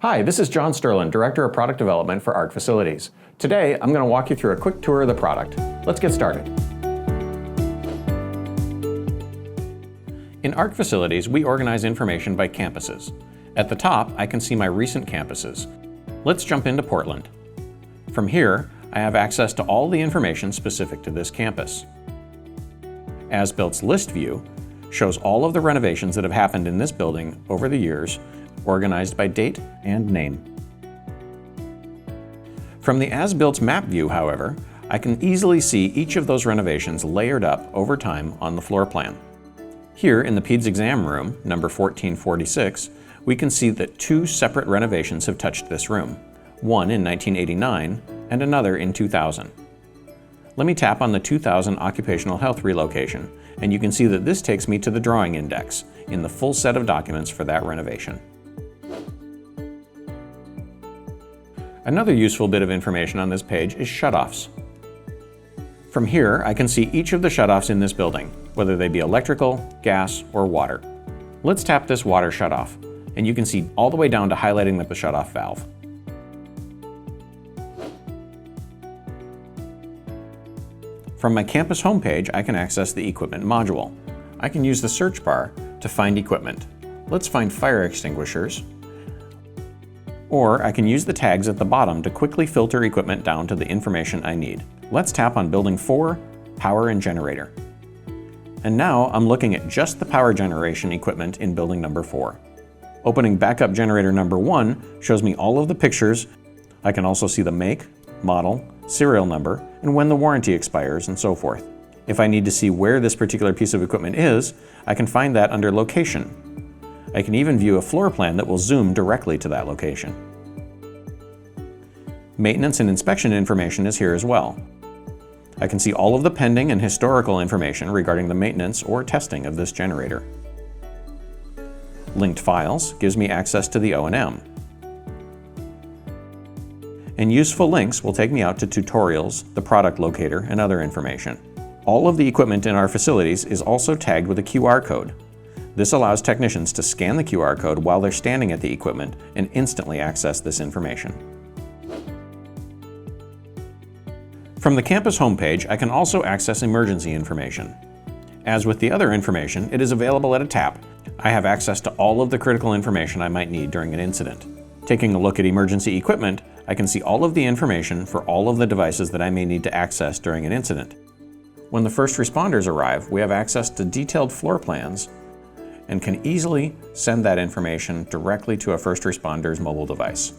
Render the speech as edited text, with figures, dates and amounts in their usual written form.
Hi, this is John Sterlin, Director of Product Development for ARC Facilities. Today, I'm going to walk you through a quick tour of the product. Let's get started. In ARC Facilities, we organize information by campuses. At the top, I can see my recent campuses. Let's jump into Portland. From here, I have access to all the information specific to this campus. As-Built's List View shows all of the renovations that have happened in this building over the years, organized by date and name. From the As-Built's Map View, however, I can easily see each of those renovations layered up over time on the floor plan. Here in the PEDS exam room, number 1446, we can see that two separate renovations have touched this room, one in 1989 and another in 2000. Let me tap on the 2000 occupational health relocation, and you can see that this takes me to the drawing index in the full set of documents for that renovation. Another useful bit of information on this page is shutoffs. From here, I can see each of the shutoffs in this building, whether they be electrical, gas, or water. Let's tap this water shutoff, and you can see all the way down to highlighting the shutoff valve. From my campus homepage, I can access the equipment module. I can use the search bar to find equipment. Let's find fire extinguishers. Or I can use the tags at the bottom to quickly filter equipment down to the information I need. Let's tap on Building 4, Power and Generator. And now I'm looking at just the power generation equipment in building number 4. Opening backup generator number 1 shows me all of the pictures. I can also see the make, model, serial number, and when the warranty expires, and so forth. If I need to see where this particular piece of equipment is, I can find that under Location. I can even view a floor plan that will zoom directly to that location. Maintenance and inspection information is here as well. I can see all of the pending and historical information regarding the maintenance or testing of this generator. Linked Files gives me access to the O&M. And useful links will take me out to tutorials, the product locator, and other information. All of the equipment in our facilities is also tagged with a QR code. This allows technicians to scan the QR code while they're standing at the equipment and instantly access this information. From the campus homepage, I can also access emergency information. As with the other information, it is available at a tap. I have access to all of the critical information I might need during an incident. Taking a look at emergency equipment, I can see all of the information for all of the devices that I may need to access during an incident. When the first responders arrive, we have access to detailed floor plans and can easily send that information directly to a first responder's mobile device.